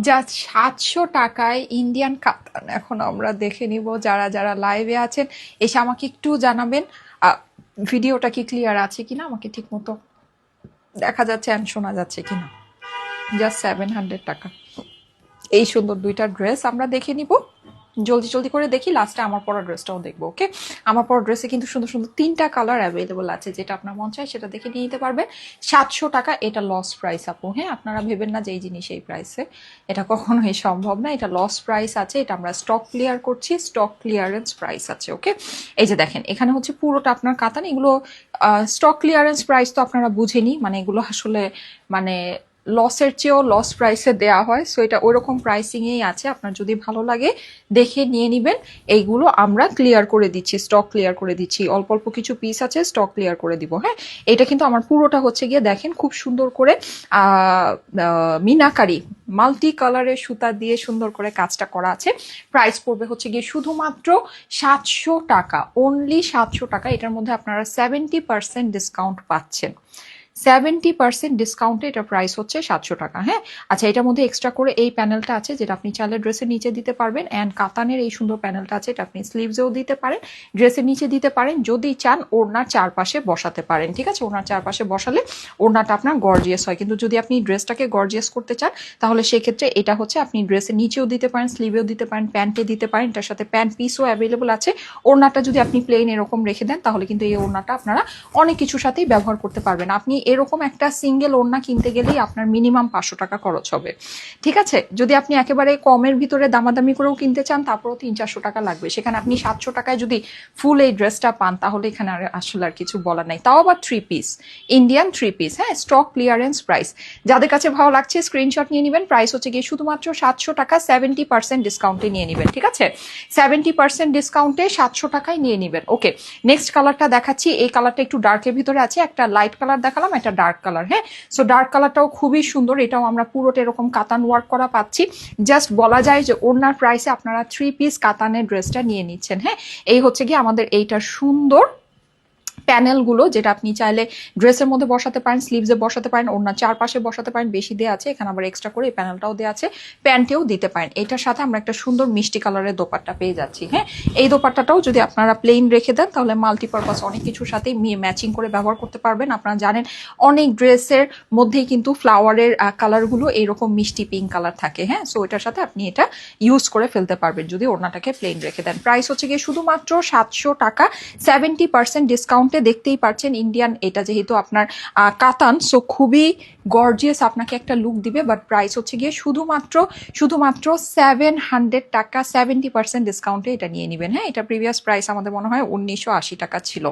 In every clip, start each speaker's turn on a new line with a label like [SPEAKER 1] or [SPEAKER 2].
[SPEAKER 1] Just 700 টাকায় Indian কাতান। এখন আমরা দেখে নিব যারা যারা লাইভে আছেন এসে আমাকে একটু জানাবেন ভিডিওটা কি ক্লিয়ার আছে কিনা, আমাকে ঠিক মতো দেখা যাচ্ছে অ্যান্ড শোনা যাচ্ছে কিনা। জাস্ট 700 টাকা এই সুন্দর দুইটা ড্রেস আমরা দেখে নিব। জলদি জলদি করে দেখি, লাস্টে আমার পরা ড্রেসটাও দেখবো। ওকে, আমার পরা ড্রেসে কিন্তু সুন্দর সুন্দর 3টা কালার অ্যাভেলেবল আছে, যেটা আপনার মন চায় সেটা দেখে নিয়ে নিতে পারবেন। 700 টাকা এটা লস প্রাইস আপু। হ্যাঁ, আপনারা ভেবেন না যে এই জিনিস এই প্রাইসে, এটা কখনোই সম্ভব না। এটা লস প্রাইস আছে, এটা আমরা স্টক ক্লিয়ার করছি, স্টক ক্লিয়ারেন্স প্রাইস আছে। ওকে, এই যে দেখেন এখানে হচ্ছে পুরোটা আপনার কাতান। এগুলো স্টক ক্লিয়ারেন্স প্রাইস তো আপনারা বুঝেনি, মানে এগুলো আসলে মানে লসের চেয়েও লস প্রাইসে দেওয়া হয়। সো এটা ওইরকম প্রাইসিংয়েই আছে, আপনার যদি ভালো লাগে দেখে নিয়ে নেবেন। এইগুলো আমরা ক্লিয়ার করে দিচ্ছি, স্টক ক্লিয়ার করে দিচ্ছি। অল্প অল্প কিছু পিস আছে, স্টক ক্লিয়ার করে দিব। হ্যাঁ, এটা কিন্তু আমার পুরোটা হচ্ছে গিয়ে দেখেন খুব সুন্দর করে মিনাকারি মাল্টি কালারের সুতা দিয়ে সুন্দর করে কাজটা করা আছে। প্রাইস পড়বে হচ্ছে গিয়ে শুধুমাত্র 700 টাকা, অনলি 700 টাকা। এটার মধ্যে আপনারা 70% ডিসকাউন্ট পাচ্ছেন। 70% ডিসকাউন্টে এটা প্রাইস হচ্ছে 700 টাকা। হ্যাঁ, আচ্ছা, এটার মধ্যে এক্সট্রা করে এই প্যানেলটা আছে, যেটা আপনি চাইলে ড্রেসের নিচে দিতে পারবেন। অ্যান্ড কাতানের এই সুন্দর প্যানেলটা আছে, এটা আপনি স্লিভসেও দিতে পারেন, ড্রেসের নিচে দিতে পারেন, যদি চান ওড়নার চারপাশে বসাতে পারেন। ঠিক আছে, ওড়নার চারপাশে বসালে ওড়নাটা আপনার গর্জিয়াস হয়। কিন্তু যদি আপনি ড্রেসটাকে গর্জিয়াস করতে চান তাহলে সেক্ষেত্রে এটা হচ্ছে আপনি ড্রেসের নিচেও দিতে পারেন, স্লিভেও দিতে পারেন, প্যান্টে দিতে পারেন। এটার সাথে প্যান্ট পিসও অ্যাভেলেবল আছে। ওড়নাটা যদি আপনি প্লেন এরকম রেখে দেন তাহলে কিন্তু এই ওড়নাটা আপনারা অনেক কিছুর সাথেই ব্যবহার করতে পারবেন। আপনি এরকম একটা সিঙ্গেল ওড়না কিনতে গেলেই আপনার মিনিমাম 500 টাকা খরচ হবে। ঠিক আছে, যদি আপনি একেবারে কমের ভিতরে দামাদামি করেও কিনতে চান তারপরেও 300-400 টাকা লাগবে। সেখানে আপনি 700 টাকায় যদি ফুল এই ড্রেসটা পান তাহলে এখানে আর আসলে আর কিছু বলার নাই। তাও আবার 3 পিস, ইন্ডিয়ান 3 পিস। হ্যাঁ, স্টক ক্লিয়ারেন্স প্রাইস। যাদের কাছে ভালো লাগছে স্ক্রিনশট নিয়ে নেবেন। প্রাইস হচ্ছে গিয়ে শুধুমাত্র 700 টাকা, 70% ডিসকাউন্টে নিয়ে নেবেন। ঠিক আছে, 70% ডিসকাউন্টে 700 টাকায় নিয়ে নেবেন। ওকে, নেক্সট কালারটা দেখাচ্ছি। এই কালারটা একটু ডার্কের ভিতরে আছে, একটা লাইট কালার দেখালাম, একটা ডার্ক কালার। হ্যাঁ, সো ডার্ক কালারটাও খুবই সুন্দর, এটাও আমরা পুরোটা এরকম কাতান ওয়ার্ক করা পাচ্ছি। জাস্ট বলা যায় যে ওনার প্রাইসে আপনারা 3 পিস কাতানের ড্রেসটা নিয়ে নিচ্ছেন। হ্যাঁ, এই হচ্ছে গিয়ে আমাদের এইটা সুন্দর প্যানেলগুলো, যেটা আপনি চাইলে ড্রেসের মধ্যে বসাতে পারেন, স্লিভসে বসাতে পারেন, ওনার চারপাশে বসাতে পারেন। বেশি দেওয়া আছে এখানে, আবার এক্সট্রা করে এই প্যানেলটাও দেওয়া আছে, প্যান্টেও দিতে পারেন। এটার সাথে আমরা একটা সুন্দর মিষ্টি কালারের দোপাট্টা পেয়ে যাচ্ছি। হ্যাঁ, এই দোপাট্টাটাও যদি আপনারা প্লেন রেখে দেন তাহলে মাল্টিপারপাস অনেক কিছুর সাথে ম্যাচিং করে ব্যবহার করতে পারবেন। আপনারা জানেন অনেক ড্রেসের মধ্যেই কিন্তু ফ্লাওয়ারের কালারগুলো এইরকম মিষ্টি পিঙ্ক কালার থাকে। হ্যাঁ, সো এটার সাথে আপনি এটা ইউজ করে ফেলতে পারবেন যদি ওড়নাটাকে প্লেন রেখে দেন। প্রাইস হচ্ছে গিয়ে শুধুমাত্র 700 টাকা, 70% ডিসকাউন্টে। দেখতেই পাচ্ছেন ইন্ডিয়ান, এটা যেহেতু আপনার কাতান, সো খুবই গর্জিয়াস আপনাকে একটা লুক দিবে। বাট প্রাইস হচ্ছে গিয়ে শুধুমাত্র 700 টাকা, 70% ডিসকাউন্টে এটা নিয়ে নেবেন। হ্যাঁ, এটা প্রিভিয়াস প্রাইস আমাদের মনে হয় 1980 টাকা ছিল।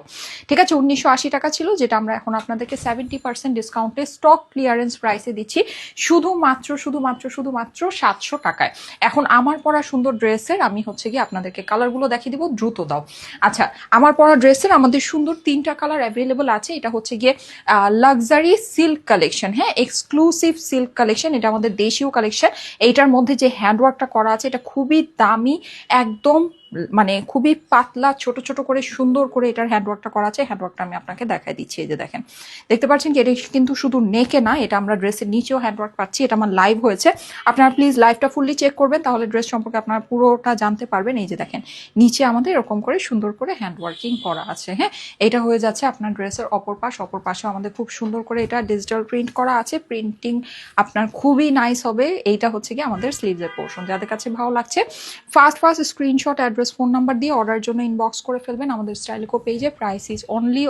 [SPEAKER 1] ঠিক আছে, 1980 টাকা ছিল, যেটা আমরা এখন আপনাদেরকে 70% ডিসকাউন্টে স্টক ক্লিয়ারেন্স প্রাইসে দিচ্ছি শুধুমাত্র 700 টাকায়। এখন আমার পরা সুন্দর ড্রেসের আমি হচ্ছে গিয়ে আপনাদেরকে কালারগুলো দেখিয়ে দিব, দ্রুত দাও। আচ্ছা, আমার পরা ড্রেসের আমাদের সুন্দর 3টা কালার অ্যাভেলেবল আছে। এটা হচ্ছে গিয়ে লাক্সারি সিল্ক কালেকশন। হ্যাঁ, এক্সক্লুসিভ সিল্ক কালেকশন, এটা আমাদের দেশীয় কালেকশন। এইটার মধ্যে যে হ্যান্ডওয়ার্কটা করা আছে এটা খুবই দামি, একদম মানে খুবই পাতলা, ছোট ছোট করে সুন্দর করে এটার হ্যান্ডওয়ার্কটা করা আছে। হ্যান্ডওয়ার্কটা আমি আপনাকে দেখাই দিচ্ছি। এই যে দেখেন, দেখতে পাচ্ছেন কি এটা কিন্তু শুধু নেকে না, এটা আমরা ড্রেসের নিচেও হ্যান্ডওয়ার্ক পাচ্ছি। এটা আমার লাইভ হয়েছে, আপনারা প্লিজ লাইভটা ফুললি চেক করবেন, তাহলে ড্রেস সম্পর্কে আপনারা পুরোটা জানতে পারবেন। এই যে দেখেন, নিচে আমাদের এরকম করে সুন্দর করে হ্যান্ডওয়ার্কিং করা আছে। হ্যাঁ, এটা হয়ে যাচ্ছে আপনার ড্রেসের অপর পাশেও আমাদের খুব সুন্দর করে এটা ডিজিটাল প্রিন্ট করা আছে। প্রিন্টিং আপনার খুবই নাইস হবে। এইটা হচ্ছে কি আমাদের স্লিভসের পোর্শন। যাদের কাছে ভালো লাগছে first screenshot, address, phone number দিয়ে অর্ডারের জন্য ইনবক্স করে ফেলবেন আমাদের স্টাইলিকো পেজে। প্রাইস ইজ অনলি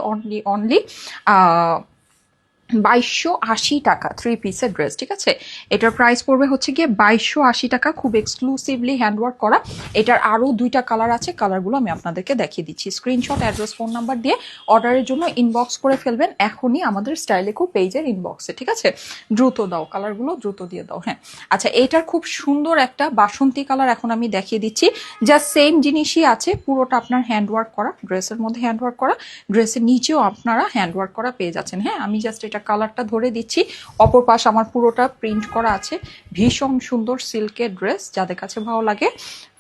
[SPEAKER 1] 2280 টাকা, 3 পিসের ড্রেস। ঠিক আছে, এটার প্রাইস পড়বে হচ্ছে গিয়ে 2280 টাকা, খুব এক্সক্লুসিভলি হ্যান্ডওয়ার্ক করা। এটার আরও 2টা কালার আছে, কালারগুলো আমি আপনাদেরকে দেখিয়ে দিচ্ছি। স্ক্রিনশট, অ্যাড্রেস, ফোন নাম্বার দিয়ে অর্ডারের জন্য ইনবক্স করে ফেলবেন এখনই আমাদের স্টাইলিকো পেজের ইনবক্সে। ঠিক আছে, দ্রুত দাও, কালারগুলো দ্রুত দিয়ে দাও। হ্যাঁ, আচ্ছা, এটার খুব সুন্দর একটা বাসন্তী কালার এখন আমি দেখিয়ে দিচ্ছি। জাস্ট সেম জিনিসই আছে, পুরোটা আপনার হ্যান্ডওয়ার্ক করা, ড্রেসের মধ্যে হ্যান্ডওয়ার্ক করা, ড্রেসের নিচেও আপনারা হ্যান্ডওয়ার্ক করা পেয়ে যাচ্ছেন। হ্যাঁ, আমি জাস্ট এটা কালারটা ধরে দিচ্ছি, অপর পাশ আমার পুরোটা প্রিন্ট করা আছে। ভীষণ সুন্দর সিল্কের ড্রেস, যাদের কাছে ভালো লাগে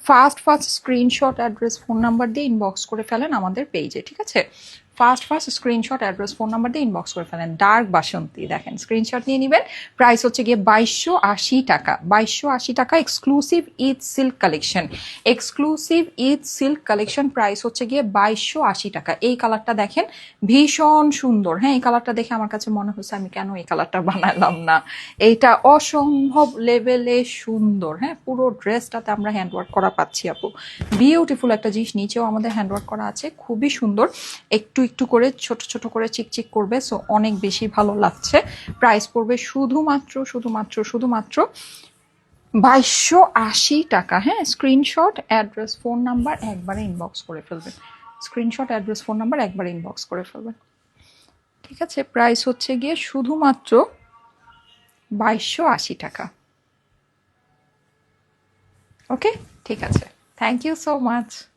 [SPEAKER 1] first screenshot, address, phone number দিয়ে ইনবক্স করে ফেলেন আমাদের পেজে। ঠিক আছে, first screenshot, address, phone number দিয়ে ইনবক্স করে ফেলেন। ডার্ক বাসন্তী দেখেন, স্ক্রিনশট নিয়ে নেবেন। প্রাইস হচ্ছে গিয়ে 2280 টাকা। 2280 টাকা exclusive Eid silk collection. Exclusive Eid silk collection price হচ্ছে গিয়ে 2280 টাকা। এই কালারটা দেখেন, ভীষণ সুন্দর। হ্যাঁ, এই কালারটা দেখে আমার কাছে মনে হচ্ছে আমি কেন এই কালারটা বানালাম না। এইটা অসম্ভব লেভেলে সুন্দর। হ্যাঁ, পুরো ড্রেসটাতে আমরা হ্যান্ডওয়ার্ক করা পাচ্ছি আপু। বিউটিফুল একটা জিনিস, নিচেও আমাদের হ্যান্ডওয়ার্ক করা আছে, খুবই সুন্দর। একটু একটু করে ছোট ছোট করে চিকচিক করবে, সো অনেক বেশি ভালো লাগছে। প্রাইস পড়বে শুধুমাত্র 2280 টাকা। হ্যাঁ, স্ক্রিনশট, অ্যাড্রেস, ফোন নাম্বার একবারে ইনবক্স করে ফেলবেন। স্ক্রিনশট, অ্যাড্রেস, ফোন নাম্বার একবারে ইনবক্স করে ফেলবেন। ঠিক আছে, প্রাইস হচ্ছে গিয়ে শুধুমাত্র 2280 টাকা। ওকে, ঠিক আছে, থ্যাংক ইউ সো মাচ।